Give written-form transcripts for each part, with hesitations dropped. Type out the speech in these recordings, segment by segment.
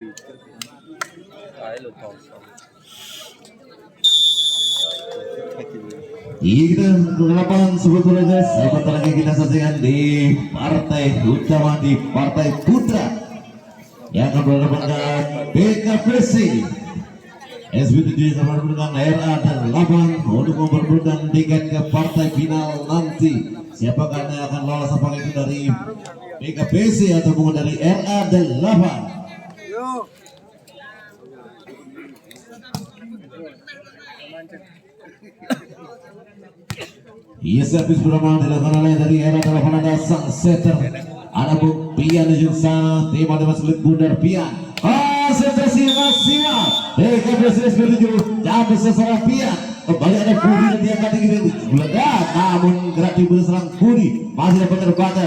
Iya kita lapangan sebetulnya guys, sebentar lagi kita saksikan di partai utama di partai putra yang akan berhadapan dengan BKPC SB7 sama dengan RA dan 8 untuk memperebutkan tiket ke partai final nanti. Siapakah yang akan lolos, apakah itu dari BKPC ataupun dari RA dan 8? Iya, servis pertama dilakukan oleh dari era 8 ada sang setter, ada Pian di ujung sana, tim-tim sulit bundar Pian. Konsentrasi maksimal. BKPC SB7 jatuh seseorang Pian. Kembali ada Budi dan dia kata gini geledah, namun gerak di serang Budi masih dapat terbaca.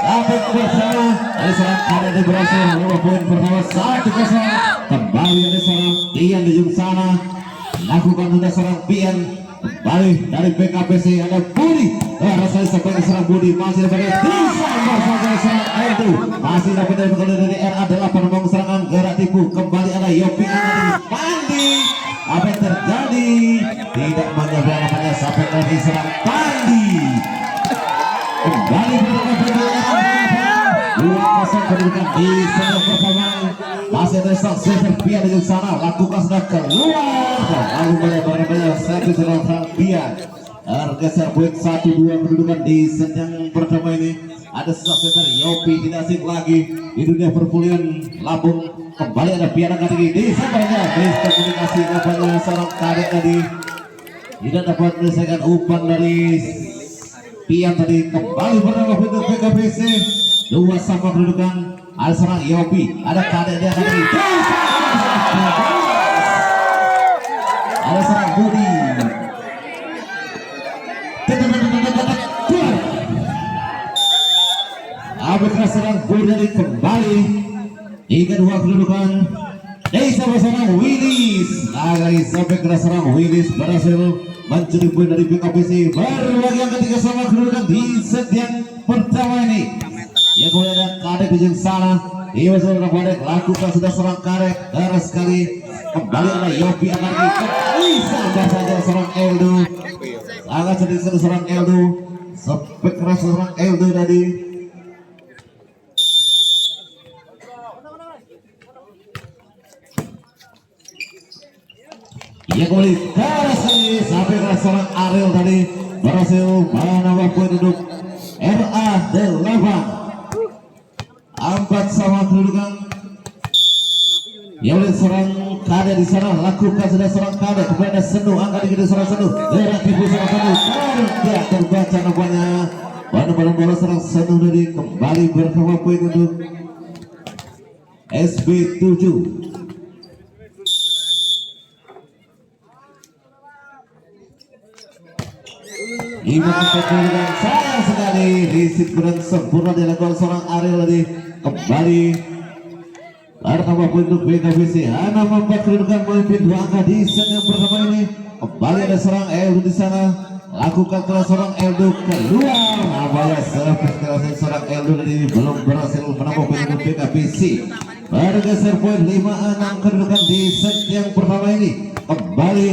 Sampai bersama dari serang kanan di berhasil membawa poin pertama 1-0. Kembali ada serang Pian di ujung sana. Lakukan sudah serang Pian. Kembali dari BKPC ada Budi. Rasanya sampai serang Budi masih dapat disambar saja serang itu. Masih dapat dari RA8 membangun serangan gerak tipu. Kembali ada Yopi Pandi. Apa yang terjadi? Tidak banyak pada sampai dari serang Pandi. Kembali berdekat kedudukan di sana pertama. Masih ada sang setter Pian di sana, lakukan sudah keluar. Lalu banyak servis serang Pian. Tergeser poin 1-2 kedudukan di set yang pertama ini. Ada sang setter Yopi tidak asing lagi di dunia perpulian Lampung. Kembali ada Pian akan di sebenarnya miskomunikasi nampaknya seorang kadek tadi tidak dapat menyelesaikan umpan dari Pian tadi. Kembali bernama untuk BKPC 2 sama kedudukan. Ada serang Yopi, ada kadek dia tadi. Ada serang Budi. Apakah serang Budi dari kembali di kedua kedudukan. Sama serang Willis. Lagi sampai ke serang Willis berhasil mencuri poin dari BKPC. Berbagi yang ketiga sama kedudukan di set yang pertama ini. Ya kemudian ada kadek di ujung sana. Iya seorang kadek lakukan sudah serang kadek keras sekali. Kembali ada Yopi akan kembali sampai saja serang Eldo. Sangat sedikit serang Eldo. Sampai keras serang Eldo tadi. Ya kembali keras sekali sampai keras serang Ariel tadi. Berhasil menambah poin untuk RA8. 4 sama kedudukan. Ya oleh serang kadek di sana, lakukan sudah serang kadek kepada Sendu, angkat di serang Sendu. Gerak tipu serang Sendu. Tidak terbaca nampaknya. Pada bola serang Sendu tadi kembali bertambah poin untuk SB7. Ibu kedudukan sayang sekali di kurang sempurna dilakukan seorang Ariel tadi. Kembali bertambah poin untuk BKPC. 4 kedudukan memimpin 2 angka di set yang pertama ini. Kembali ada serang Eldo di sana. Lakukan keras serang Eldo keluar. Nampaknya servis keras serang Eldo tadi belum berhasil menambah poin untuk BKPC. Bergeser poin 5-6 kedudukan di set yang pertama ini. Kembali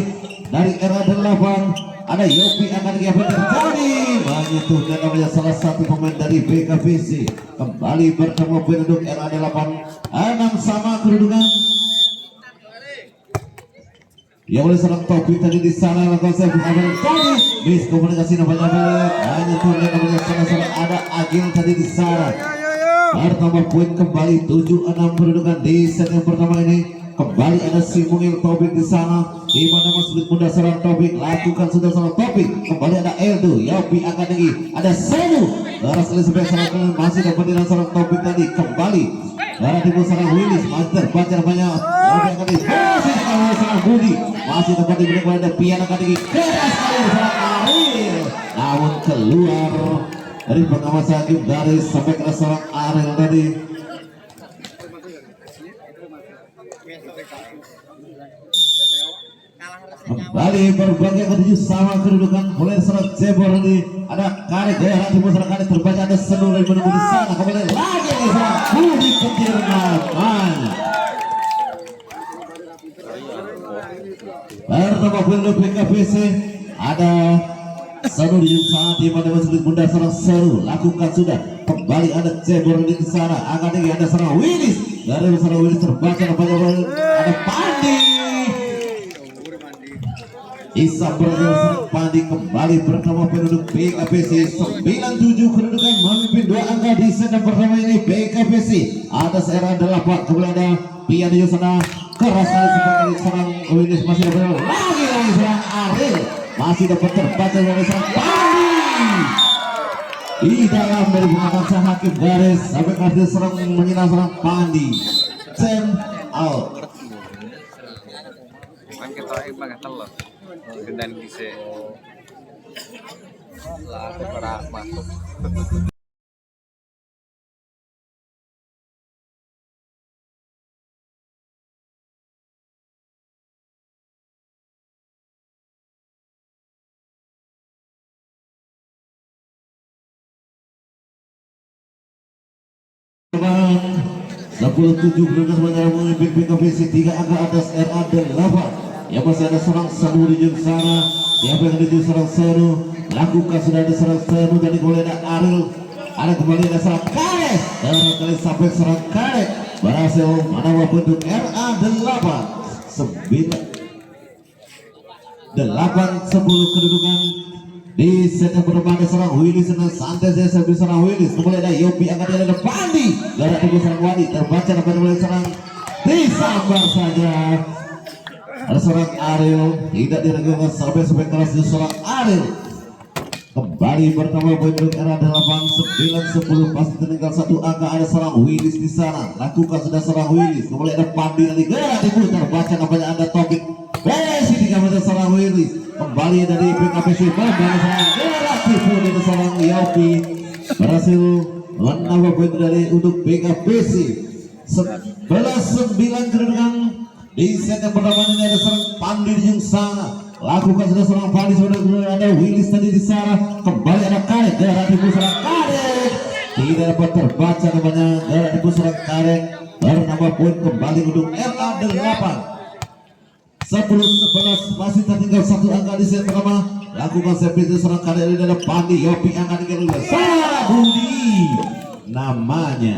dari RA8 ada Yopi akan diapa terjadi menyentuhkan namanya salah satu pemain dari BKPC. Kembali bertemu poin untuk RA8 6 sama kedudukan. Yang oleh serang Topik tadi di sana lakukan servis aman tadi miskomunikasi namanya menyentuhkan namanya salah ada Agil tadi di sana. Bertambah poin kembali 7-6 kedudukan di set yang pertama ini. Kembali ada si Mungil Topik di sana, di mana masih muda serang Topik, lakukan sudah serang Topik. Kembali ada Eldo, Yopi akan tinggi, ada Senu, keras sekali sampai serang masih dapat dengan serang Topik tadi. Kembali darah tipu serang Willis, masih terbaca banyak. Yopi akan tinggi, masih sekali serang Budi, masih dapat diberikan ada Pian akan tinggi, keras sekali serang Ariel, namun keluar dari pengawasan hakim dari sampai ke serang Ariel tadi. Kembali berbagai ketujuh sama kedudukan mulai serang Jebor ini ada Karik ya hati serang Karik terbaca ada Senur yang menunggu di sana. Kembali lagi di serang Budi Petir namanya. Pertama penduduk PKPC ada Seru di saat di mana sulit bunda serang Seru lakukan sudah kembali ada cebor di sana agak tinggi ada serang Willis dari serang Willis terbaca ada Pandi Isa berhasil serang Pandi kembali pertama penduduk PKPC 97 kedudukan memimpin 2 angka di set pertama ini PKPC atas era 8 kemudian ada Pian di sana keras sekali sebagai serang Willis masih ada lagi serang Ariel masih dapat terbaca dari serang Pandi di dalam dari pengawasan hakim garis sampai kasih serang menyerang serang Pandi Sam out kan kita pakai telur dan bisa lah separah masuk Bang 10-7 bergegas menyerang memimpin PKPC 3 angka atas RA 8 yang masih ada serang Seru di ujung sana siapa yang menuju serang Seru lakukan sudah ada serang Seru dan kemudian ada Ariel ada kembali ada serang Karet dan kali sampai serang Karet berhasil menambah bentuk RA 8 10 kedudukan di set yang pertama ada serang Willis dan santai saya sambil serang Willis kemudian ada Yopi angkat dia ada Pandi garak tunggu serang Wadi terbaca dapat mulai serang disambar saja ada serang Ariel tidak diragukan sampai keras di serang Ariel kembali pertama poin untuk era 8 9 10 pasti tinggal 1 angka ada serang Willis di sana lakukan sudah serang Willis kemudian ada Pandi nanti garak diputar baca namanya ada Topik Besi 3 meter serang Willis kembali dari PKPC kembali serang gerak tipu dari serang Yopi berhasil menambah poin dari untuk PKPC 11-9 kedudukan di set yang pertama ini ada serang Pandi di ujung sana lakukan sudah serang Pandi sudah ada Willis tadi di sana kembali ada Karet gerak tipu serang Karet tidak dapat terbaca namanya gerak tipu serang Karet bernambah poin kembali untuk RA 8 10-11 masih tertinggal 1 angka di set pertama lakukan servis serang Karet ini ada Pandi Yopi angkat di kedua Sarah Budi namanya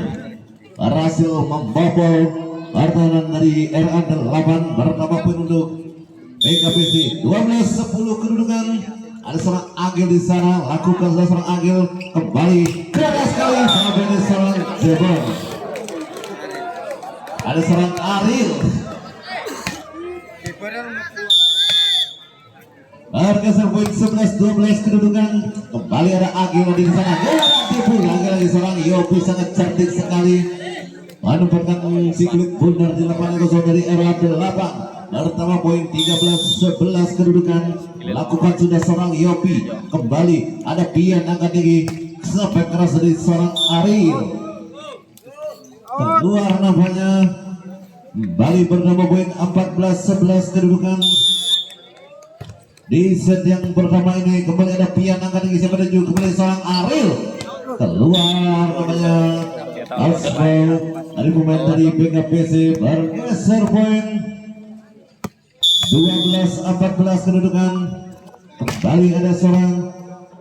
berhasil membobol pertahanan dari RA 8 bertambah poin untuk PKPC 12-10 kedudukan ada serang Agil di sana lakukan serang Agil kembali keras sekali sampai serang Jebon ada serang Ariel bergeser poin 11-12 kedudukan kembali ada Agil di sana tipu lagi serang Yopi sangat cerdik sekali menempatkan siklik bundar di lapangan kosong dari RA 8 pertama poin 13-11 kedudukan lakukan sudah serang Yopi kembali ada Pian angkat tinggi sampai keras dari serang Ariel keluar namanya kembali bernama poin 14-11 kedudukan di set yang pertama ini kembali ada Pian angkat tinggi siapa menuju kembali serang Ariel keluar namanya Alsbel dari pemain dari PKPC bergeser poin 12-14 kedudukan kembali ada seorang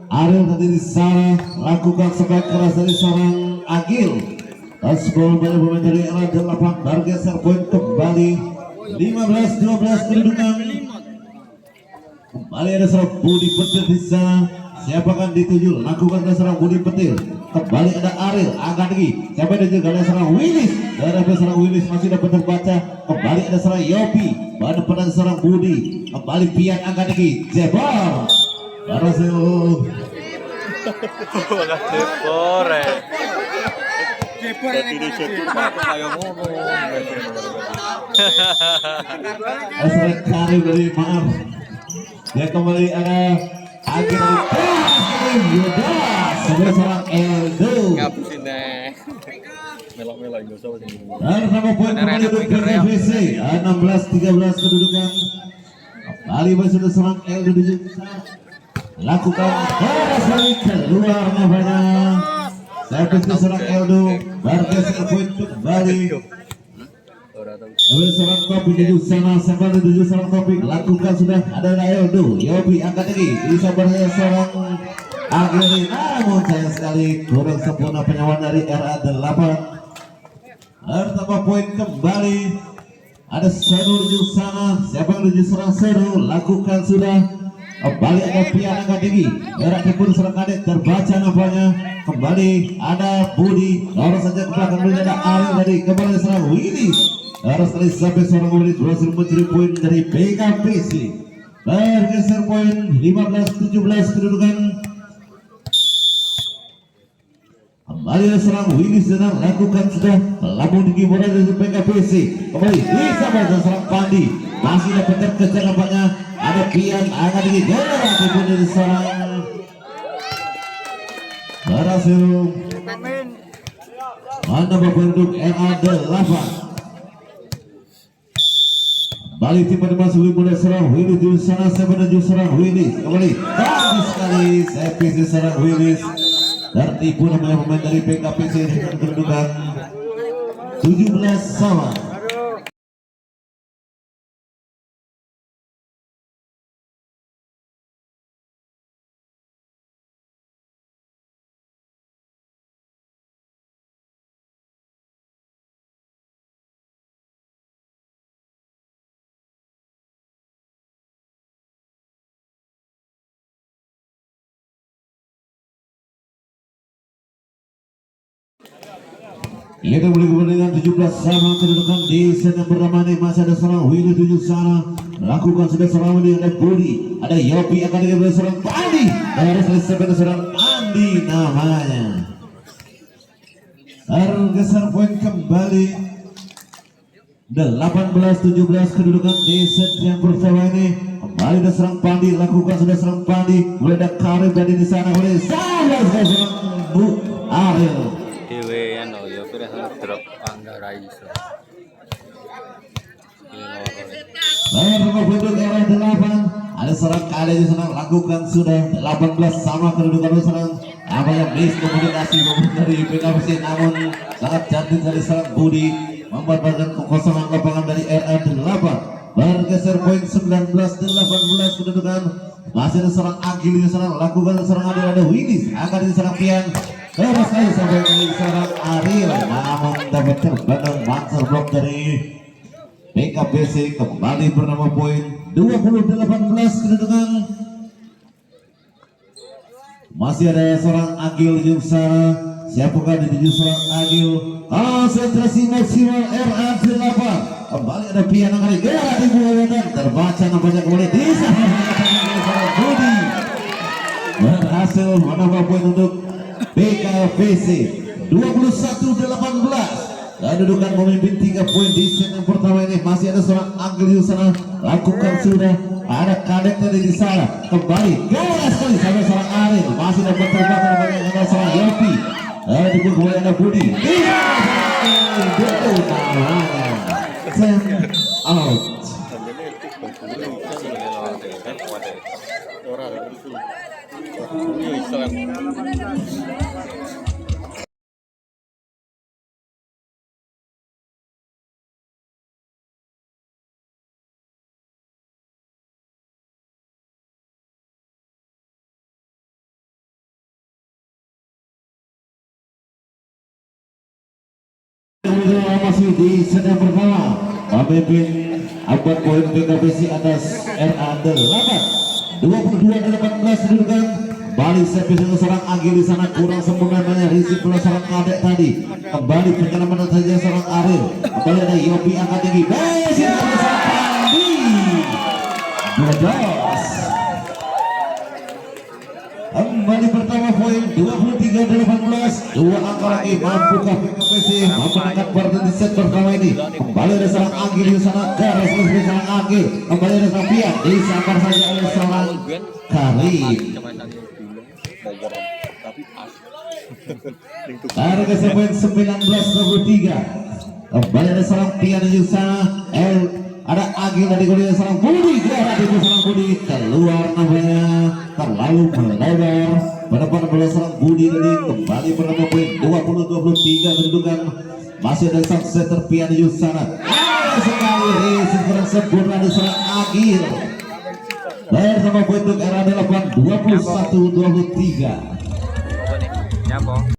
Ariel tadi di sana lakukan sebaik keras dari seorang Agil Alsbel dari pemain dari RA 8 bergeser poin kembali 15-12 kedudukan kembali ada serang Budi Petir di sana siapakan dituju lakukan serang Budi Petir kembali ada Ariel angkat tinggi siapa ada juga ada serang Willis dan ada serang Willis masih dapat terbaca kembali ada serang Yopi pada pada serang Budi kembali Pian angkat tinggi jebor berhasil jebor serang Kari dari maaf dia kembali ada Agil Yuda sebagai seorang Eldo melok-melok Indonesia bersama poin kembali untuk PKPC 16-13 kedudukan kembali masih ada seorang Eldo di lakukan keras sekali keluar namanya servis dari seorang Eldo, bergeser poin kembali. Ora tahu. Oleh seorang Topik menuju sana, sampai menuju seorang Topik, lakukan sudah ada Eldo, Yobi angkat lagi, bisa berhasil seorang Agili, namun sayang sekali kurang sempurna penyawan dari RA8. Bertambah poin kembali. Ada Seru menuju sana, siapa yang menuju serang Seru, lakukan sudah. Kembali ada Pian angkat tinggi, berak dipun serang Kadek, terbaca nampaknya. Kembali ada Budi, lalu saja ke belakang dulu ada Ari dari kembali serang Willy. Harus kali sampai seorang Willy berhasil mencuri poin dari PKPC. Bergeser poin 15-17 kedudukan. Kembali serang Willy sedang lakukan sudah lambung tinggi bola dari PKPC. Kembali bisa berhasil serang Pandi, masih dapat terkejar nampaknya. Ada Pian angkat tinggi, bola dipun dari serang berhasil menambah penduduk RA8. Kembali tim pada masuk mulai serang Willy di sana, saya menuju serang Willy. Kembali bagus sekali servis serang Willy. Tertipu namanya pemain dari PKPC dengan kedudukan 17 sama. Kita boleh kembali dengan 17 sama kedudukan di set yang pertama ini. Masih ada seorang Willy tujuh sana, lakukan sudah seorang Willy, ada Budi, ada Yopi akan diberi seorang Pandi, harus selesai seorang Pandi namanya. Bergeser poin kembali 18-17 kedudukan di set yang pertama ini. Kembali ada serang Pandi, lakukan sudah serang Pandi, mulai ada Karim dari di sana, mulai salah seorang Bu Ariel. Dewe anu ya kira drop Angga Raisa. Penduduk RA8 ada serang kali di sana, lakukan sudah 18 sama kedudukan serang apa yang miss komunikasi dari PKPC, namun sangat cantik dari serang Budi membuat kekosongan lapangan dari RA8. Bergeser poin 19-18 kedudukan. Masih ada serang Agil di sana, lakukan serang ada Willis akan di serang Pian. Terus lagi sampai kali serang Ariel, namun dapat terbendung monster block dari PKPC. Kembali bernama poin 20-18 kedudukan. Masih ada seorang Agil di sana, siapakah di tujuh seorang Agil. Konsentrasi maksimal RA8. Kembali ada Pian kali gerak di bulan, terbaca nampaknya kembali di sana Budi berhasil menambah poin untuk PKPC 21-18. Kedudukan memimpin 3 poin di set yang pertama ini. Masih ada seorang Agil di sana, lakukan sudah ada Kadek tadi di sana. Kembali gas sekali sampai seorang Ariel, masih dapat terbaca nampaknya ada seorang Yopi. Dikut kembali ada Budi. Out. Masih di set yang pertama, pemimpin abad poin PKPC atas RA8 22-18 kedudukan. Balik servis dengan seorang Agil di sana, kurang sempurna namanya risik pula seorang Kadek tadi. Kembali pengalaman saja seorang Ariel. Kembali ada Yopi angkat tinggi, masih ada seorang Pandi. 12. Kembali pertama poin 23-18. Dua angka lagi, mampukah PKPC memenangkan partai di set pertama ini. Kembali ada seorang Agil di sana, garis dari seorang Agil. Kembali ada seorang Pian, disangkar saja oleh seorang Karim. Harga poin 19-23. Kembali ada seorang Pian di sana, ada Agil dari gol serang Budi, serang Budi keluar namanya terlalu melebar. Pada bola serang Budi tadi kembali menambah poin 20-23 kedudukan. Masih ada sang setter Pian Yusana. Sekali racing kurang sempurna di serang Agil. Bersama poin untuk era 8 21-23. Nyapa?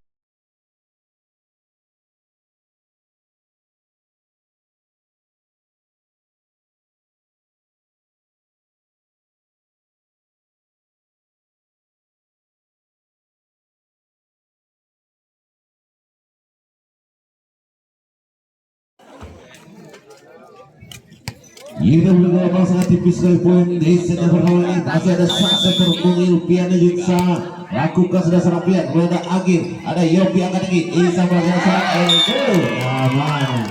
Ini bergabung sangat tipis sekali poin di set yang pertama ini. Masih ada sang setter Mungil Pian Yusana. Lakukan sudah serang Pian, kemudian ada Agil, ada Yopi angkat tinggi, Isa berhasil serang Eldo, aman.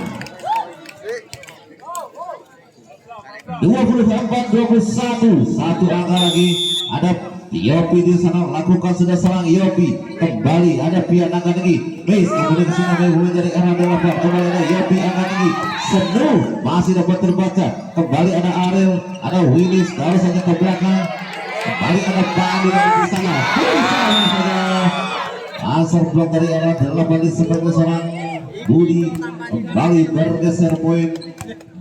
24-21, satu angka lagi, ada Yopi di sana, lakukan sudah serang Yopi, kembali ada Pian angkat tinggi, Base kemudian kesini mulai dari arah 8, kembali ada Yopi angkat tinggi, Senu masih dapat terbaca, kembali ada Ariel, ada Willis, lalu saja ke belakang. Kembali ada Bandi dari sana. Asal blok dari arah 8 sebagai seorang Budi kembali bergeser poin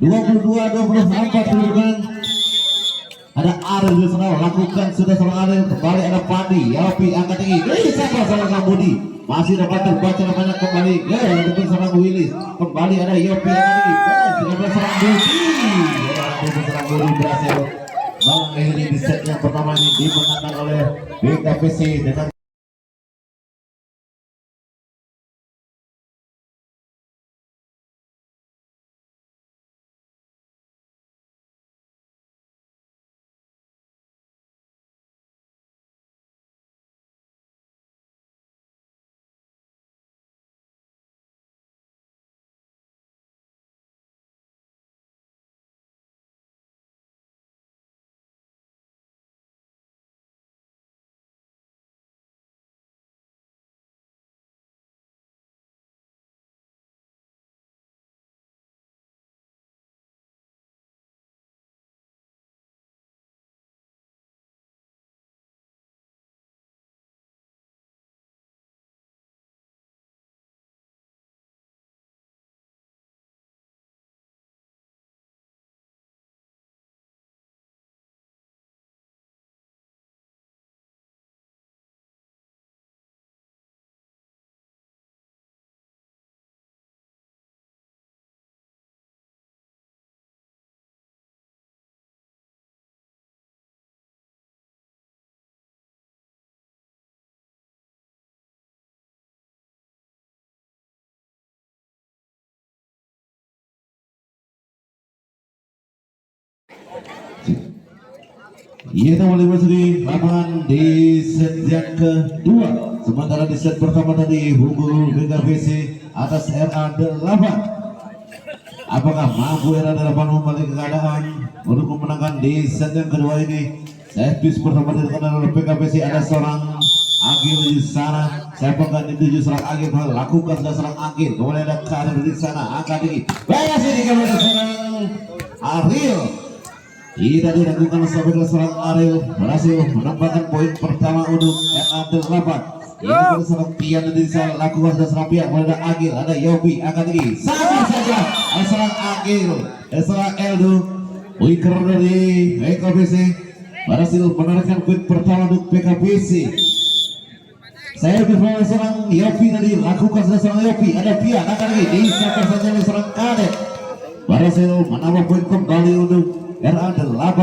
22-24 kedudukan. Ada Ariel di sana, lakukan sudah seorang Ariel, kembali ada Pandi, Yopi angkat tinggi, bisa seorang Budi masih dapat terbaca namanya kembali, untuk seorang Willis, kembali ada Yopi angkat tinggi, tidak seorang Budi, seorang Budi berhasil mengakhiri di set yang pertama ini dimenangkan oleh BKPC dengan ia kembali memasuki lapangan di set yang kedua. Sementara di set pertama tadi unggul BKPC atas RA8. Apakah mampu RA8 membalik keadaan untuk memenangkan di set yang kedua ini? Set piece pertama dilakukan oleh BKPC, ada seorang Agil di sana. Saya pegang di 7 serang Agil, lakukan sudah serang Agil. Kemudian ada Karir di sana, angkat tinggi. Banyak sini kemudian serang Ariel. Tidak diragukan sampai ke serang Ariel berhasil menambahkan poin pertama untuk RA8. Ini serang Pian di sana, lakukan sudah serang Pian. Kemudian ada Agil, ada Yobi, angkat tinggi. Sama saja ada serang Agil, ada serang Eldo. Wicker dari PKPC berhasil menarikkan poin pertama untuk PKPC. Saya bersama serang Yopi tadi, lakukan sudah serang Yopi, ada Pian angkat tinggi. Disapa saja oleh serang Kadet. Berhasil menambah poin kembali untuk RA8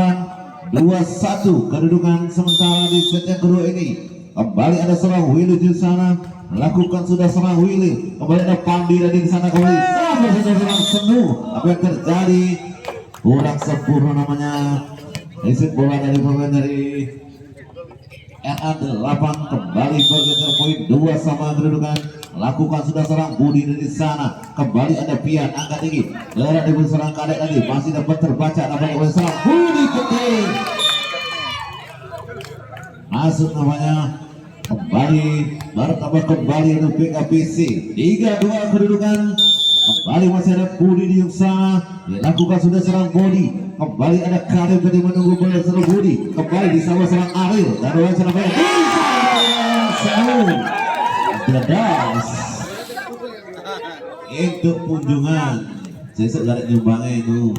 21 kedudukan. Sementara di set yang kedua ini kembali ada serang Willy di sana, lakukan sudah serang Willy, kembali ada Pandi di sana, kembali sama saja serang Senu. Apa yang terjadi kurang sempurna namanya. Exit bola dari pemain dari RA8 kembali bergeser poin 2 sama kedudukan. Lakukan sudah serang Budi di sana, kembali ada Pian angkat tinggi, gerak di serang Kadek tadi masih dapat terbaca namanya oleh serang Budi penting masuk namanya, kembali bertambah kembali untuk PKPC 3-2 kedudukan. Kembali kembali masih ada Budi di sana, dilakukan sudah serang Budi, kembali ada Karim tadi menunggu bola serang Budi, kembali disambut serang Ariel, dan orang Surabaya Dedas itu kunjungan sesek dari nyumbangnya itu.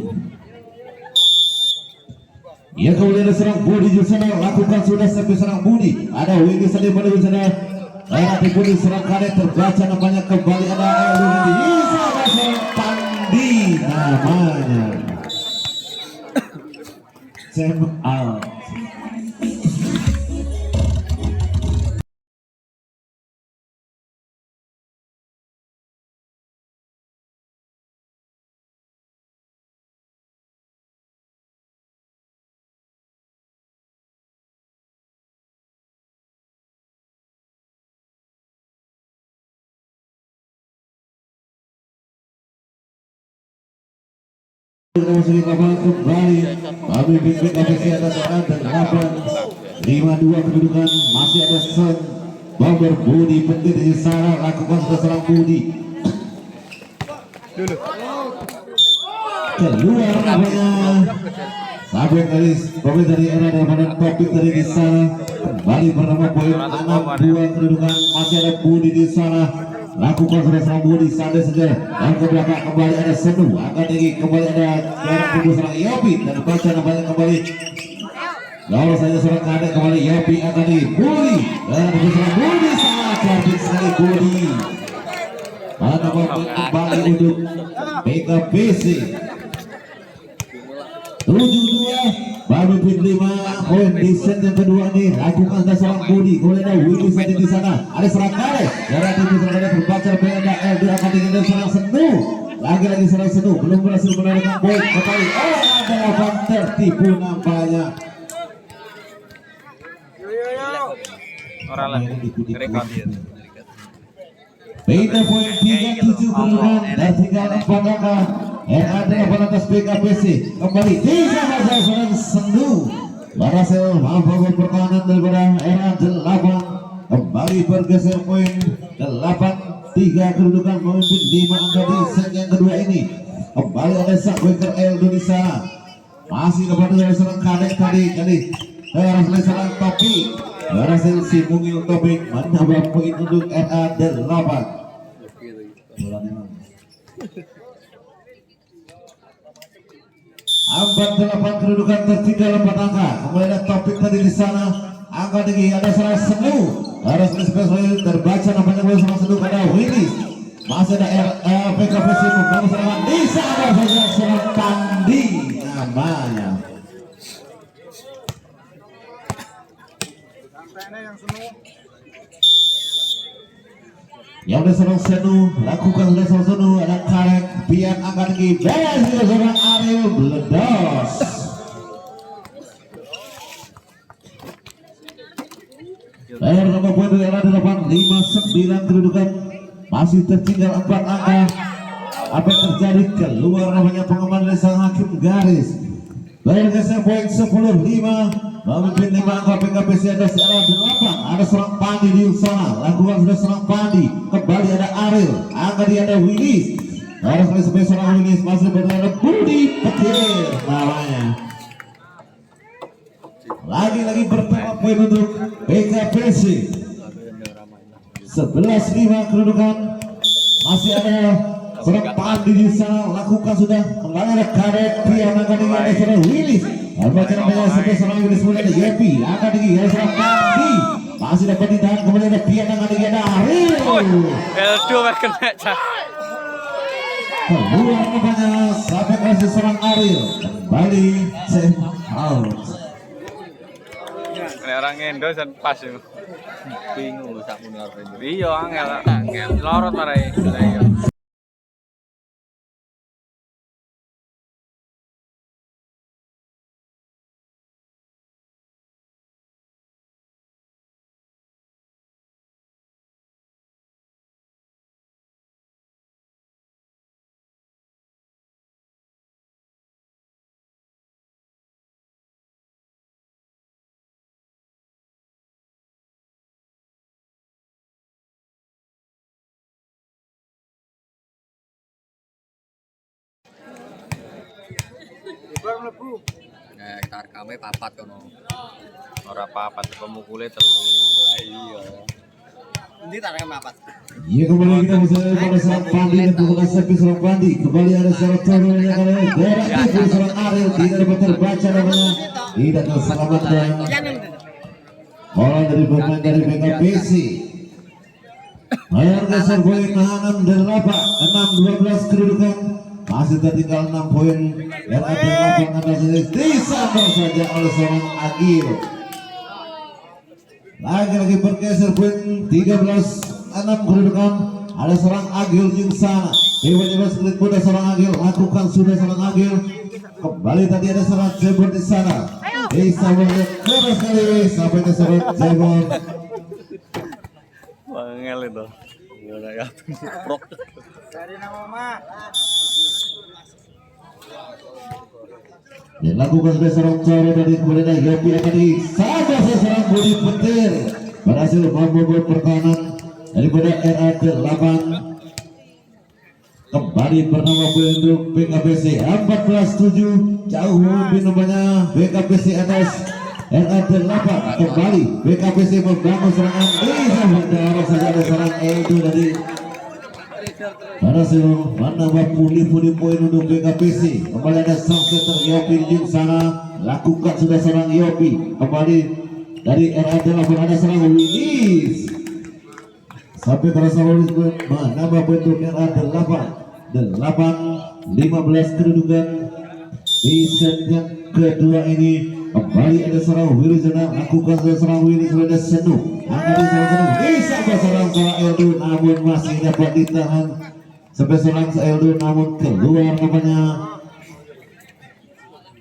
Ya kemudian serang Budi di sana, lakukan sudah sampai serang Budi, ada Willy tadi menuju sana. Era Budi serang Karim, terbaca namanya, kembali ada Eludi sama serang Pandi namanya. Sam out. Kembali kami pimpin ofisi atas dan 8 5-2 kedudukan, masih ada Sen Bomber Budi penting di sana, lakukan sudah serang Budi keluar namanya sampai garis pemain dari era daripada topik dari di sana, kembali bernama poin 6-2 kedudukan, masih ada Budi di sana, lakukan sudah serang Budi santai saja, dan ke belakang kembali ada Senu angkat tinggi, kembali ada jarak punggung serang Yopi, dan baca namanya kembali lalu saja serang kadek, kembali Yopi angkat tinggi Budi, dan punggung serang Budi sangat cantik sekali Budi, mana kembali untuk PKPC 7-2 baru pin 5 poin di set yang kedua nih, lakukan serang Budi, kemudian ada Willy tadi di sana, ada serang Kare, jarak tinggi serang Kare, terbaca ada LD akan tinggal serang Senu, lagi serang Senu, belum berhasil menarik poin, kembali ada lawan tertipu nampaknya. Orang lain rekod ya. Beda poin 37 kedudukan dan tinggal 4 angka. RAD atas BKPC kembali di sama serang Senu, berhasil mampu pertahanan daripada RAD 8, kembali bergeser poin 8-3 kedudukan, memimpin 5 angka di set yang kedua ini. Kembali ada Sakweker Eldo di sana, masih dapat dari serang Kadek tadi berhasil serang Topik, berhasil si Mungil Topik menambah poin untuk RAD 8. 48 kedudukan, tertinggal 4 angka. Kemudian ada Topik tadi di sana, angka tinggi, ada serang Senu, harus spesial terbaca namanya boleh serang Senu, ada Willy, masih ada PKPC membangun serangan di sana saja serang Pandi namanya. Yang udah serang Senu, lakukan sudah serang Senu, ada Karek, Pian angkat tinggi, beres sudah serang Ariel Bledos. Layar nomor poin dari arah 8 5-9 kedudukan, masih tertinggal 4 angka. Apa yang terjadi? Keluar namanya pengaman dari sang hakim garis. Layar geser poin 10-5. Memimpin 5 angka PKPC atas arah 8. Ada serang Pandi di sana, lakukan sudah serang Pandi, kembali ada Ariel, angka dia ada Willis, harus kali sebagai serang Willis, masih berada Budi petir namanya. Lagi-lagi bertambah poin untuk PKPC 11-5 kedudukan, masih ada serang Pandi di sana, lakukan sudah, kembali ada Kadek, Pian angka tinggi, ada serang Willis, baca namanya sampai serang Willis, kemudian ada Yepi angka tinggi, ada serang Pandi, masih dapat ditahan, kemudian ada Pian angka tinggi, ada Ariel L2 kena cah. keluar namanya sampai kasih serang Ariel, kembali save out. Nek orang Indo san pas yo. Bingung sak mun karo Indo. Iya angel lorot marai. Kita rekamnya papat kono. Ora papat pemukule telu. Lah iya. Ini tak rekam papat. Ya kembali kita bisa pada serang Pandi dan bukan servis serang Pandi. Kembali ada serang turun yang kali daerah itu serang Ariel tidak dapat terbaca namanya. Tidak terselamatkan. Bola dari pemain dari BKPC. Bayar geser poin 6-8, 6-12 kedudukan. Masih tertinggal 6 poin. Dan ada 8 atas disambung saja oleh seorang Agil. Lagi-lagi bergeser poin 13-6 kedudukan. Ada seorang Agil di sana. Tiba-tiba sekelit muda seorang Agil lakukan sudah seorang Agil. Kembali tadi ada seorang Jebor di sana. Disambung keras sekali sampai ke seorang Jebor. Bangel itu. Bola ya. Prok. Dan lakukan sudah seorang coro dari kemudian ada Yopi akan di sama seorang Budi Petir berhasil membobol pertahanan daripada RA8. Kembali bernama untuk BKPC 14-7 jauh lebih namanya BKPC atas RA8. Kembali BKPC membangun serangan di saja ada serangan Edo dari berhasil menambah pulih-pulih poin untuk BKPC. Kembali ada sang setter Yopi di sana lakukan sudah serang Yopi. Kembali dari RA8 ada serang Winis sampai terasa Winis menambah poin untuk RA8. 8-15 kedudukan di set yang kedua ini. Kembali ada serang Willy Zena lakukan sudah serang Willy sudah Senu angkat di serang Senu bisa serang Eldo namun masih dapat ditahan sampai serang Eldo namun keluar namanya.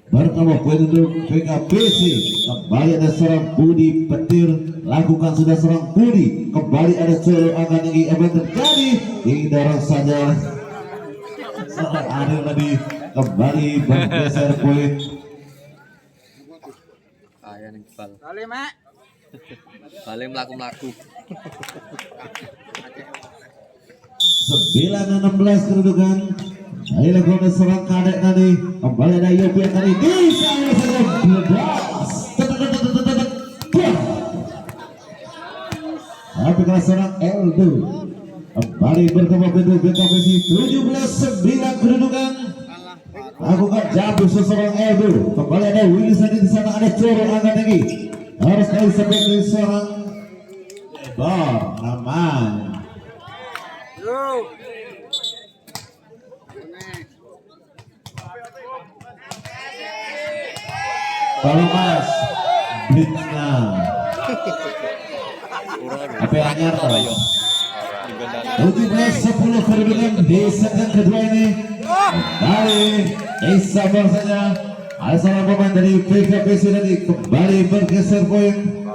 Bertambah poin untuk BKPC. Kembali ada serang Budi Petir lakukan sudah serang Budi. Kembali ada coro akan tinggi apa terjadi didorong saja seorang Ariel tadi. Kembali bergeser poin. Kaya ning bal. Balik, Mak. Balik mlaku-mlaku. 9-16 kedudukan. Ayo lakukan serang kadek tadi. Kembali ada Yopi tadi. Bisa saja bebas. Tapi kalau serang Eldo. Kembali bertemu pintu BKPC 17-9 kedudukan. Lakukan jabul seorang Eldo. Kembali ada Willy saja di sana ada coro angkat tinggi. Harus kali sebagai seorang Bar namanya. Kalau Mas Blitznya apa yang anyar tau? 17-10 kedudukan di set yang kedua ini. Kembali sabar saja. Ada seorang pemain dari BKPC tadi kembali bergeser poin.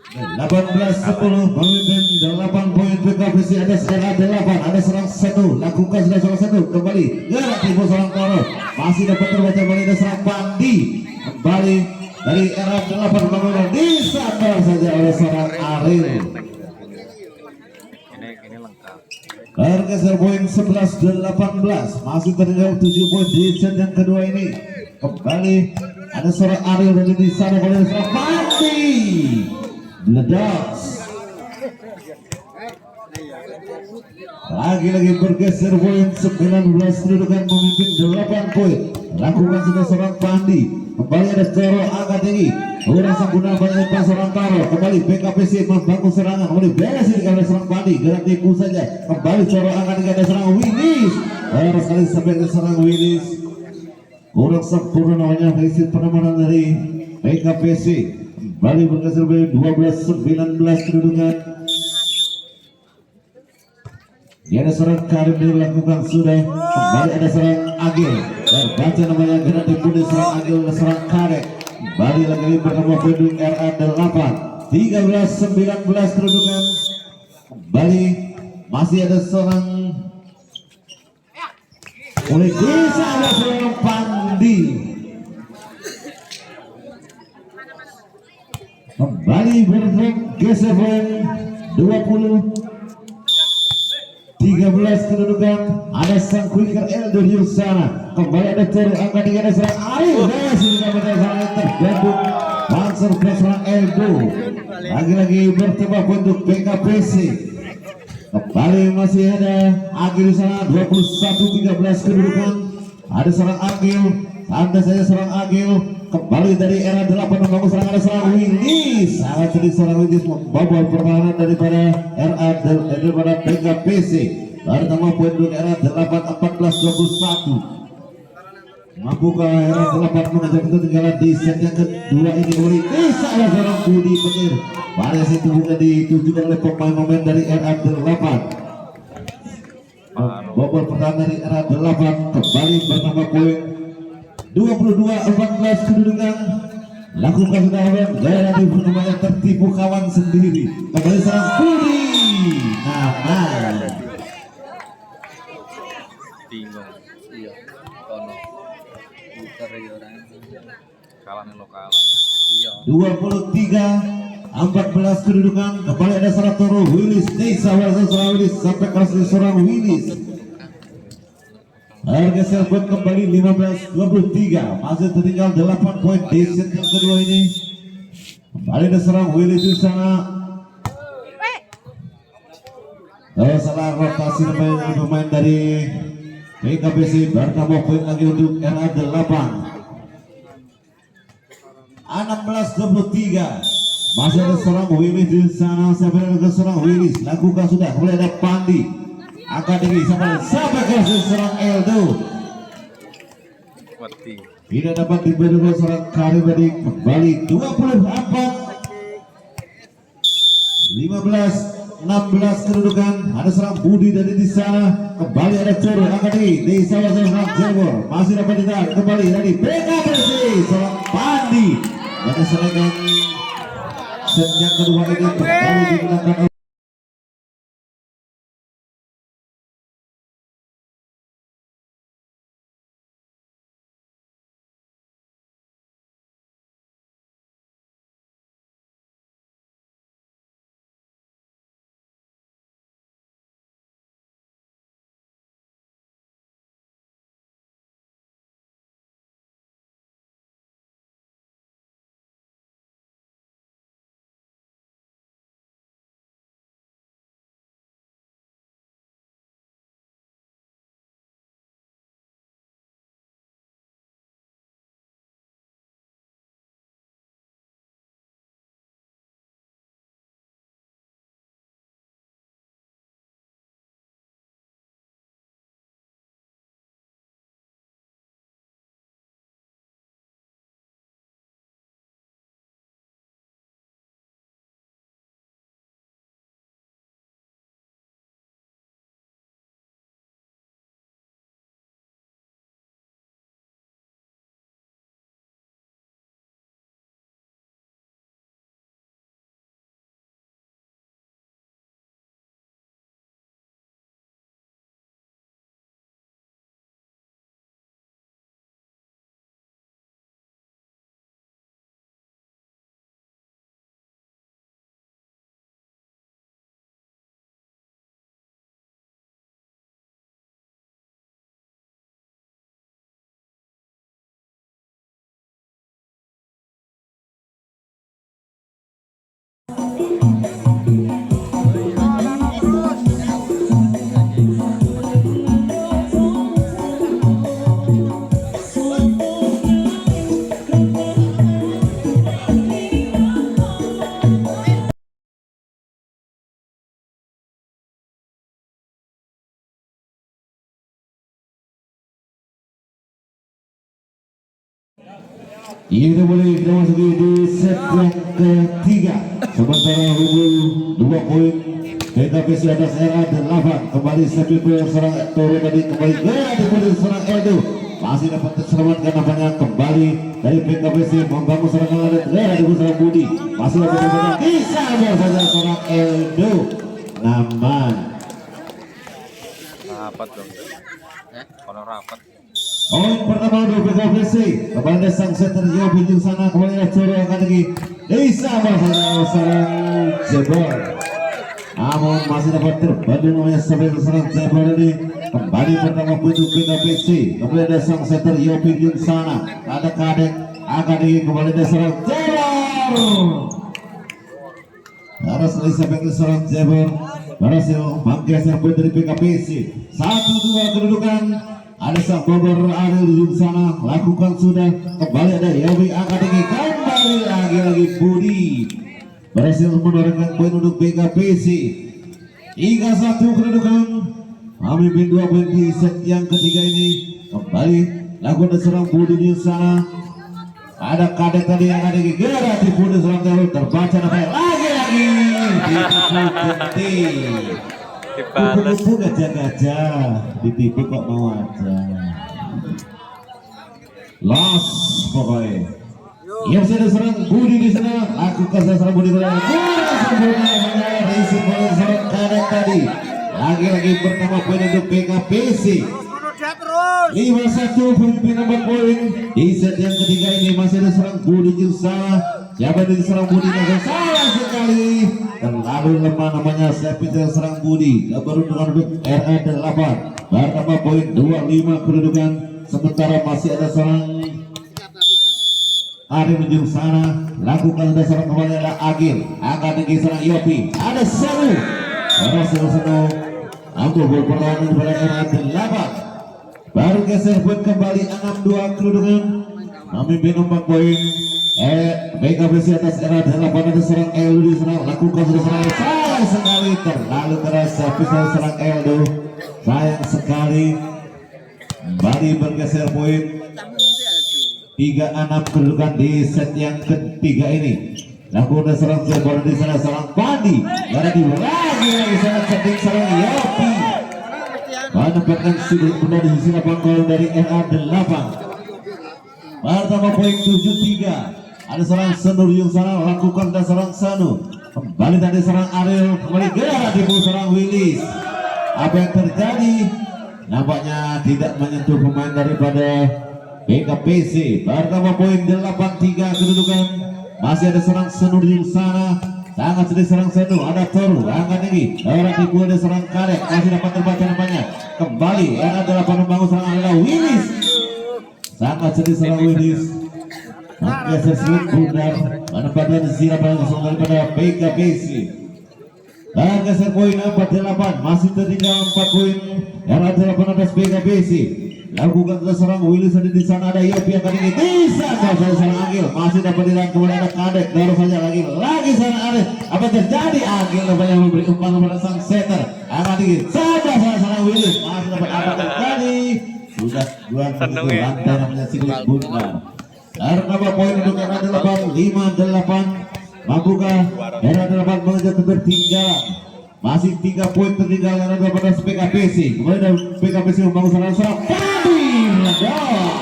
18-10 memimpin 8 poin BKPC. Ada serang 8 ada serang 1 lakukan sudah serang 1 kembali gerak timur serang Toro masih dapat terbaca kembali ada serang Pandi kembali dari era 8 bangunan disabar saja oleh serang Ariel. Ini lengkap. Bergeser poin 11-18 masih tertinggal 7 poin di set yang kedua ini. Kembali ada serang Ariel dan di sana kembali serang Pandi meledas. Lagi-lagi bergeser poin 19 kedudukan memimpin 8 poin. Lakukan sudah serang Pandi. Kembali ada Coro angkat tinggi. Orang Sangguna banyak seorang Taro. Kembali BKPC membangun serangan. Kembali beres ini oleh serang Pandi. Gerak tipu saja. Kembali Coro angkat tinggi ada serang Winis. Harus sekali sampai ke serang Winis. Kurang sempurna namanya hasil penamanan dari BKPC. Kembali bergeser poin 12-19 kedudukan. Dia ada serang Karim dilakukan sudah. Kembali ada serang Agil. Terbaca namanya gerak tipu di serang Agil dan serang Karek. Kembali lagi bertemu penduk RA8 13-19 kedudukan. Kembali masih ada seorang oleh desa ada seorang Pandi. Kembali bergeser poin 20 13 kedudukan. ada sang quicker Eldo di sana. Kembali ada Coro angkat di ada serang Arif. Masih dikabut serang tergabung. Langsung ke serang Eldo. Lagi-lagi bertembak untuk PKPC. Kembali masih ada Agil di sana 21-13 kedudukan. Ada serang Agil. Anda saja serang Agil. Kembali dari era 8 membangun serangan ada serang Willis. Sangat sedih serang Willis membobol pertahanan daripada RA daripada PKPC. Baru tambah poin untuk era 8 14-21. Mampukah era 8 mengejar ketinggalan di set yang kedua ini oleh salah seorang Budi Petir. Pada situ bukan ditujukan oleh pemain-pemain dari era 8. Bobol pertahanan dari era 8 kembali bernama poin 22-14 kedudukan. Lakukan sudah gaya di namanya tertipu kawan sendiri. Kembali serang Budi. Nah, bingung. Iya. Kono. Puter ya orang. Kalah nih lokal. Iya. 23-14 kedudukan. Kembali ada serang Toro Willis. Desa serang Willis sampai kasih serang Willis. Harga serbuat kembali 15-23. Masih tertinggal 8 poin di set yang kedua ini. Kembali ada serang Willis di sana. Salah rotasi pemain dari PKPC bertambah poin lagi untuk RA 8. 16-23. Masih ada serang Willis di sana. Sampai ada serang Willis. Lakukan sudah. Mulai ada Pandi. Akademi sampai ke serang Eldo. Tidak dapat diberi serang Karim tadi kembali 24-15-16 kedudukan. Ada serang Budi dari di sana. Kembali ada Coro Akademi di salah serang Jebor. Masih dapat ditahan kembali dari PKPC serang Pandi. Menyelesaikan set yang kedua ini kembali digunakan. Ini boleh kita masuki di set yang ketiga. Sementara unggul 2 poin PKPC atas RA 8. Kembali sambil serang Toro tadi kembali kembali serang Eldo. Masih dapat terselamatkan nampaknya kembali dari PKPC membangun serangan ada di serang Budi. Masih dapat terselamatkan bisa saja serang Eldo. Naman Rapat dong. Kalau rapat. Poin pertama untuk PKPC. Kembali sang setter jauh ujung sana kembali ada Coro angkat lagi. Bisa saja serang Jebor. Namun masih dapat terbantu namanya sampai serang Jebor ini. Kembali pertama poin untuk PKPC. Kemudian ada sang setter Yopi di sana. Ada Kadek akan ingin kembali ada serang Jebor. Harus selesai serang Jebor. Berhasil menggeser poin dari PKPC. 1-2 kedudukan. Ada sang Bogor Ariel di sana. Lakukan sudah. Kembali ada Yopi akan ingin kembali lagi Budi. Berhasil menorehkan poin untuk PKPC. 3-1 kedudukan. Memimpin 2 poin di set yang ketiga ini. Kembali lakukan serang Budi di sana. Ada Kadek tadi yang ada gerak di Budi serang terbaca namanya lagi Dibalas. kupu-kupu gajah-gajah ditipu kok mau aja. Lost pokoknya. Yang sudah serang Budi di sana. Lakukan serang Budi berada. Isi bola serang Kadek tadi. Lagi-lagi pertama poin untuk PKPC. 5-1 pemimpin nomor poin di set yang ketiga ini. Masih ada serang Budi Jusana. Siapa yang diserang Budi? Salah sekali. Terlalu lemah namanya. Saya pikir serang Budi. Keberuntungan untuk RA8. Pertama poin 25 kedudukan. Sementara masih ada serang Ari menuju sana. Lakukan ada serang kembali ada Agil. Akan tinggi serang Yopi. Ada Seru. Berhasil Seru. Ambil berperlawanan pada RA8. Baru geser poin kembali 6-2 kedudukan. Memimpin 4 poin. PKPC atas RA8 ada serang Eldo di sana. Lakukan sudah serang. Sayang sekali. Terlalu keras. Bisa serang Eldo. Sayang sekali. Kembali bergeser poin 3-6 kedudukan di set yang ketiga ini. Lakukan serang Jebor di sana serang Pandi. Lagi sangat cantik serang Yopi. Menempatkan sudut benda di sisi 8 gol dari RA8. Pertama poin 7-3. Ada serang Senur yang sana. Lakukan dan serang Sanu. Kembali tadi serang Ariel. Kembali gerak di serang Willis. Apa yang terjadi? Nampaknya tidak menyentuh pemain daripada PKPC. Pertama poin 8-3 kedudukan. Masih ada serang Senur di sana. Sangat sedih serang Senur. Ada Toru. Angkat tinggi. Orang tipu ada serang Kadek. Masih dapat terbaca namanya. Kembali. RA8 membangun serang adalah Willis. Sangat sedih serang Willis. Geser seling bundar. Menempatkan siapa yang langsung daripada PKPC. Dan geser poin 4-8. Masih tertinggal 4 poin. RA8 atas PKPC. Lakukan serang Willis ada di sana. Ada Yopi yang kali ini bisa serang Agil. Masih dapat dirang kemudian ada Kadek. Baru saja lagi serang Agil. Apa terjadi? Agil banyak memberi umpan kepada sang setter. Angkat tinggi. Serang Willis. Masih dapat apa terjadi? Sudah dua lantai namanya siklik bundar. Pertama poin untuk RA8 5-8. Mampukah RA8 mengejar ketertinggalan? Masih 3 poin tertinggal RA8 pada PKPC. Kemudian PKPC membangun serang-serang Pandi meledos.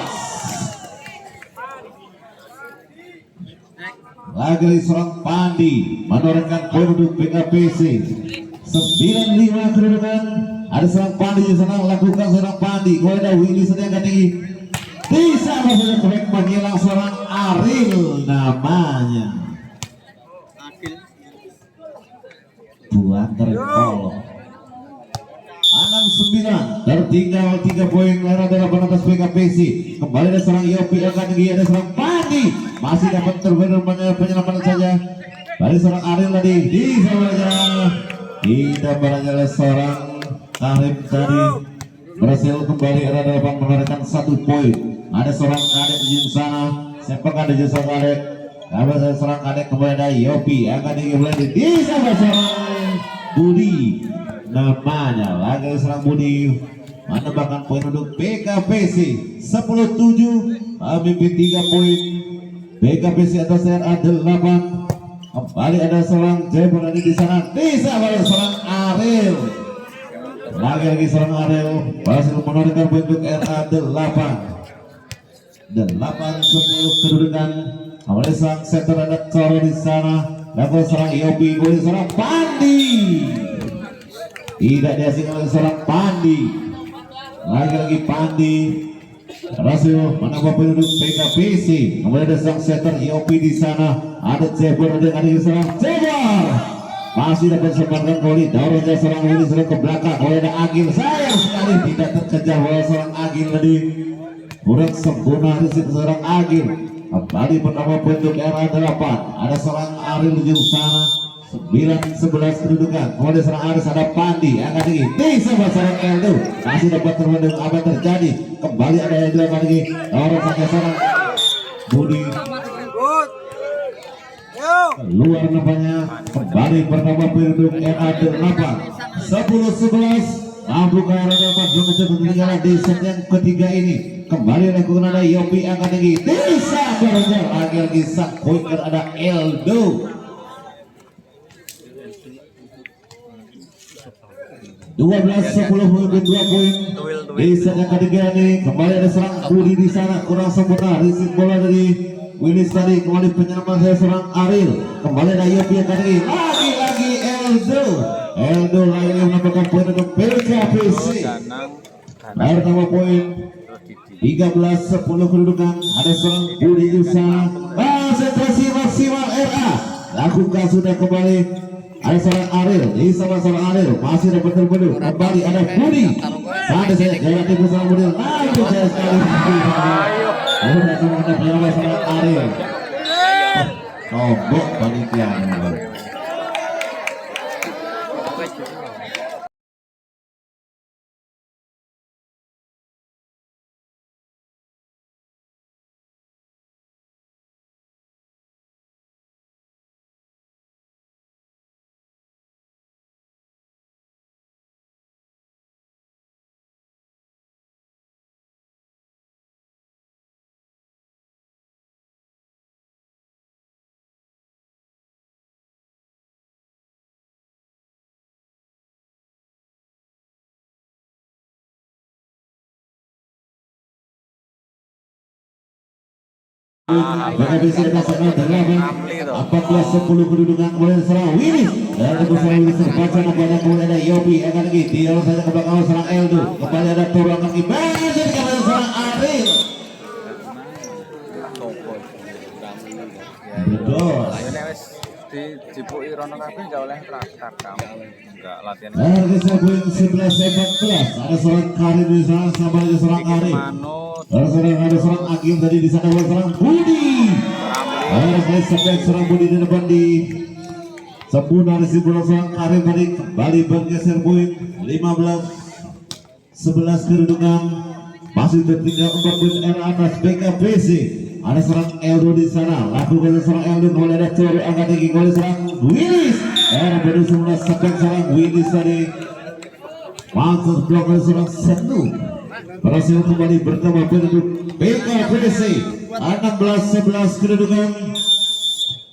Lagi serang Pandi menorehkan poin untuk PKPC. 9-5 kedudukan. Ada serang Pandi di sana. Lakukan serang Pandi. Kemudian ada Willy sedang tinggi. Bisa maksudnya kebek menghilang serang Ariel namanya. Buat terkolong 6-9 tertinggal 3 poin RA8 atas PKPC. Kembali ada serang Yopi akan tinggi. Ada serang Pandi. Masih dapat penyelaman saja. Dari serang Ariel tadi di saja. Tidak berjalan seorang Karim tadi. Berhasil kembali RA8 menorehkan 1 poin. Ada seorang Kadek di sana. Siapa Kadek di sana Kadek? Ada serang Kadek kembali ada Yopi akan tinggi berada di sana serang Budi namanya. Lagi serang Budi menambahkan poin untuk PKPC 10-7. Memimpin 3 poin. PKPC atas RA8. Kembali ada serang Jebor di sana. Bisa baru serang Ariel. Lagi serang Ariel. Berhasil menorehkan poin untuk RA8. 8-10 kedudukan. Kembali serang setter ada Toro di sana. Lalu serang Yopi, kemudian serang Pandi. Tidak dihasilkan oleh serang Pandi. Lagi Pandi. Berhasil menambah poin untuk PKPC. Kemudian ada serang setter Yopi di sana. Ada Jebor dengan serang Jebor. Masih dapat sebarkan kembali. Dorongnya serang Willy serang ke belakang. Kemudian ada Agil. Sayang sekali kali tidak terkejar oleh seorang Agil tadi. Kurang sempurna risik seorang Agil. Kembali pertama poin untuk era 8. Ada seorang Aril di sana. 9-11 kedudukan. Kemudian seorang Aris, ada Pandi angkat tinggi di sebelah seorang Eldo, masih dapat terhadap apa terjadi. Kembali ada Eldo angkat tinggi. Orang saja seorang Budi luar nampaknya. Kembali pertama poin untuk era 8. 10-11. Mampu ke arah dapat mengejar ketinggalan di set yang ketiga ini. Kembali lakukan ada Yopi angkat tinggi. Bisa berajar lagi sang pointer ada Eldo. 12-10 menurut 2 poin di set yang ketiga ini. Kembali ada serang Budi di sana, kurang sempurna risik bola dari Willis tadi. Kembali penyelaman saya serang Aril. Kembali ada Yopi yang ketiga, lagi-lagi Eldo lagi menambahkan poin untuk PKPC. Pertama poin 13-10 kedudukan. Ada serang Budi di sana, konsentrasi maksimal RA lakukan sudah. Kembali ada seorang Aril, di sama seorang Aril masih dapat terpenuh. Kembali ada Budi. Ada saya jalan tipu sama Budi. Lalu saya sekali. Ayo sama ada penyelamat seorang Aril. Tombok panitia. PKPC ada seorang 14-10 kedudukan. Kemudian serang Willis dan serang Willis terbaca nampaknya. Kemudian ada Yopi akan lagi dialog saja ke belakang serang Eldo. Kembali ada Toro akan lagi banjir kemudian serang Aril. Betul. Di Cipuki Rono kabeh enggak oleh tarkam. Enggak latihan. Harga poin 11-14. Ada seorang Karim di sana sama ada seorang Arif. Ada seorang Agim tadi di sana, ada seorang Budi. Ada seorang Budi di depan di sempurna di bola seorang Karim tadi. Kembali bergeser poin 15-11 kedudukan. Masih tertinggal 4 poin era atas PKPC. Ada seorang Eldo di sana, lakukan seorang Eldo. Kemudian ada Coro angkat tinggi, kemudian seorang Willis. Dan baru semula sepak seorang Willis tadi. Masuk blok oleh seorang Senu. Berhasil kembali bertambah poin untuk PKPC. 16-11 kedudukan.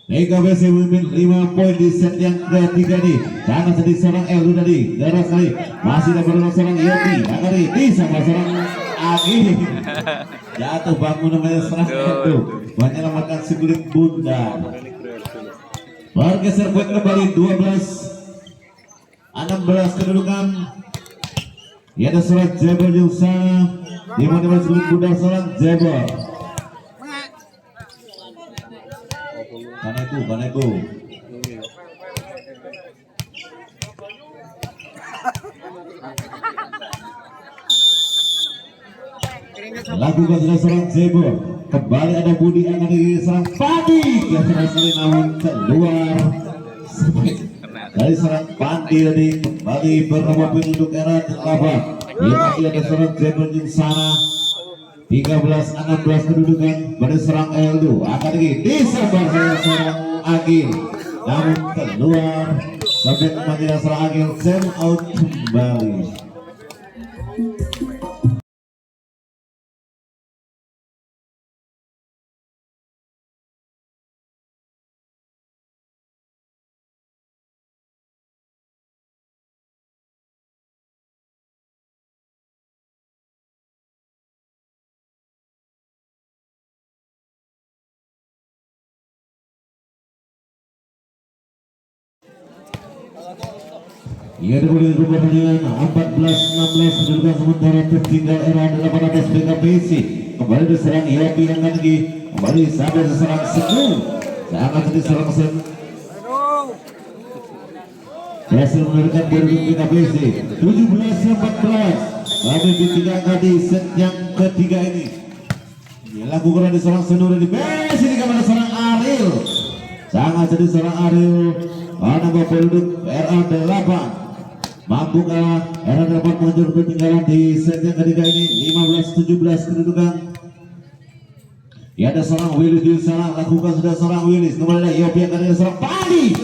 PKPC memimpin 5 poin di set yang ketiga ini. Jangan sedih seorang Eldo tadi. Deras sekali. Masih dapat seorang Yopi. Angkat tinggi di sama seorang Agi. Jatuh bangun namanya serang itu menyelamatkan si kulit bunda. Bergeser poin kembali 12-16 kedudukan. Ya ada seorang Jebel di sana, di mana si kulit bunda seorang Jebel. Kaneku. Lakukan sudah serang Zebor. Kembali ada Budi yang di serang Pandi. Yang sekali namun keluar dari serang Pandi tadi. Kembali bernama poin untuk era 8. Yang masih ada serang Zebor di sana. 13-16 kedudukan. Pada serang Eldo akan lagi disabar serang Agil. Namun keluar sampai kembali serang Agil. Send out kembali. Ia dimulai pertandingan 14-16 kedudukan sementara tertinggal era 18 PKPC. Kembali diserang Yopi yang lagi. Kembali sampai diserang Senu. Sangat diserang Senu. Berhasil menarikan dari PKPC 17-14. Tapi di 3 angka di set yang ketiga ini dilakukan di seorang Senur di base ini kepada seorang Ariel. Sangat jadi seorang Ariel. Nomor penduduk RA 8. Mampukah RA 8 mengejar ketinggalan di set yang ketiga ini 15-17 kedudukan. Ya ada seorang Willis di sana, lakukan sudah seorang Willis. Kemudian ada Yopi akan ada seorang Padi.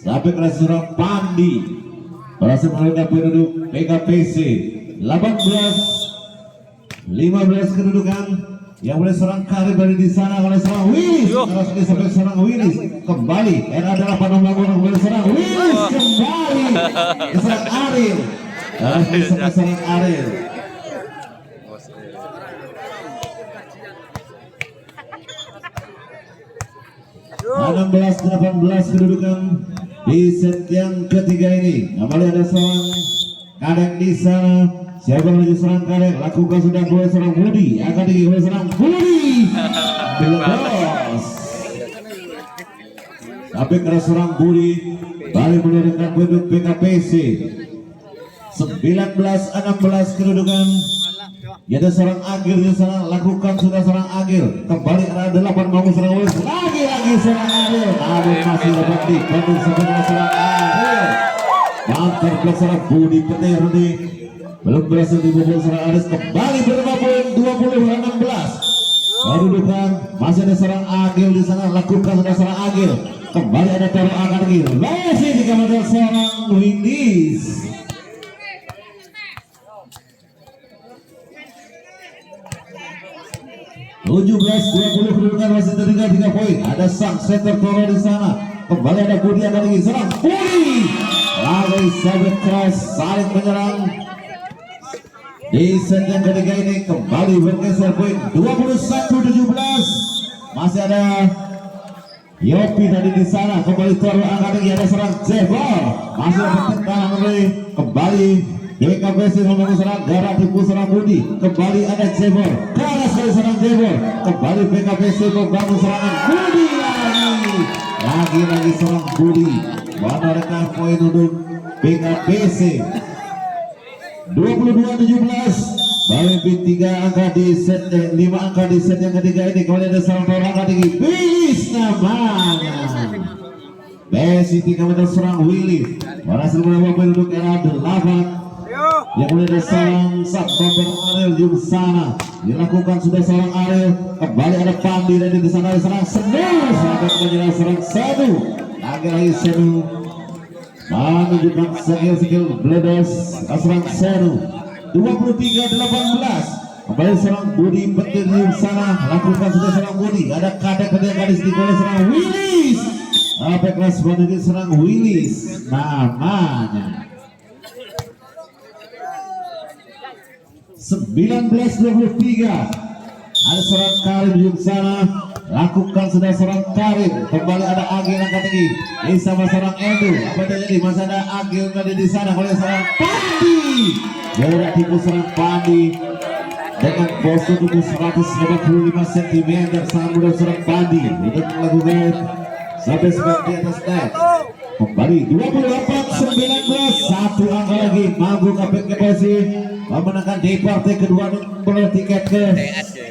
Sampai ke seorang Pandi berhasil menurunkan penduduk PKPC 15 kedudukan. Yang oleh seorang Karim dari di sana oleh seorang Willis. Terus sampai seorang Willis kembali. Era adalah nomor oleh seorang Willis kembali. Seorang Ariel. Terus sampai seorang Ariel. 16-18 kedudukan di set yang ketiga ini. Kembali ada seorang kadek di sana. Siapa menuju seorang kadek? Lakukan sudah oleh seorang Budi. Akan di oleh seorang Budi. Bos. Tapi karena seorang Budi balik menurunkan penduduk PKPC 19-16 kedudukan. Ya ada seorang Agil di sana, lakukan sudah seorang Agil kembali arah 8 bangun seorang Willis lagi seorang Agil, namun masih dapat dibantu sebenarnya seorang Agil. Mantap blok seorang Budi Petir ini belum berhasil dibobol seorang Aris, kembali berapa poin 20-16. Kedudukan masih ada seorang Agil di sana, lakukan sudah seorang Agil kembali ada taruh akan Agil masih dikabarkan seorang Willis. 17-20 kedudukan masih tertinggal 3 poin. Ada sang center Toro di sana. Kembali ada Budi akan lagi serang. Budi lagi sabit keras saling menyerang. Di set yang ketiga ini kembali bergeser poin 21-17. Masih ada Yopi tadi di sana. Kembali Toro akan lagi ada serang Jebor. Masih ada pertentangan kembali. PKPC membangun serang Gara tipu serang Budi. Kembali ada Jebor. Keras sekali serang Jebor. Kembali PKPC membangun serangan Budi lagi serang Budi. Menorehkan poin untuk PKPC 22-17. Balik 3 angka di set 5 angka di set yang ketiga ini. Kemudian ada serang Toro angka tinggi Willis namanya. Besi 3 meter serang Willis. Berhasil menambah poin untuk era 8. Yang mulai dari seorang Satpam Ariel di sana dilakukan sudah seorang Ariel. Kembali ada Pandi dan di sana ada serang Senu sampai menyerang serang Senu lagi Senu menunjukkan skill bledos serang Senu 23-18. Kembali serang Budi Petir di sana, lakukan sudah serang Budi. Ada kadek gadis di oleh serang Willis. Apa kelas menunjuk serang Willis namanya. 19-23. Ada seorang Karim di sana, lakukan sudah seorang Karim. Kembali ada Agil angkat tinggi ini sama seorang Edu. Apa terjadi? Masih ada Agil tadi di sana oleh seorang Pandi. Jarak tipu serang Pandi dengan postur tubuh 185 cm. Sangat mudah serang Pandi untuk melakukan sampai seperti atas net. Kembali 28-19. Satu angka lagi mampu KPKPC memenangkan di partai kedua untuk tiket ke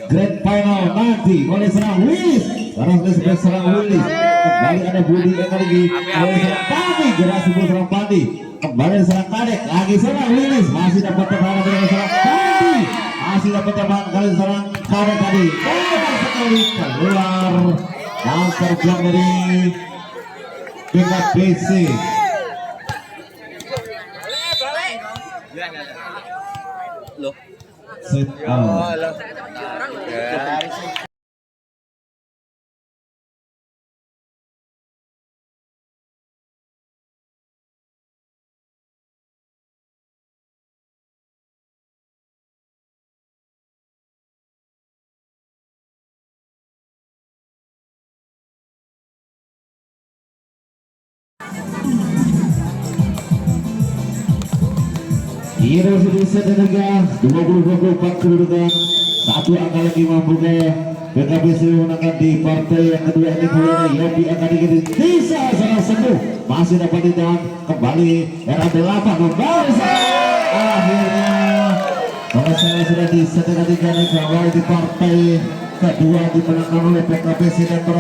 Grand Final nanti oleh serang Willis. Sekarang serang Willis. Kembali ada Budi lagi oleh serang Pandi. Gerak sebelum serang Pandi. Kembali serang Kadek lagi serang Willis. Masih dapat terhalang dengan serang Pandi. Masih dapat terhalang kali serang Kadek tadi. Sekali keluar dan terjang dari PKPC. Loh. Set out. Indonesia set tenaga 20-24 kedudukan. Satu angka lagi mampu ke PKB memenangkan di partai yang kedua ini kemudian Yobi akan diikuti bisa sangat sembuh masih dapat ditahan kembali era 8 membangsa akhirnya kalau saya sudah disetelkan di kawal di partai kedua dimenangkan oleh PKB Sidentor.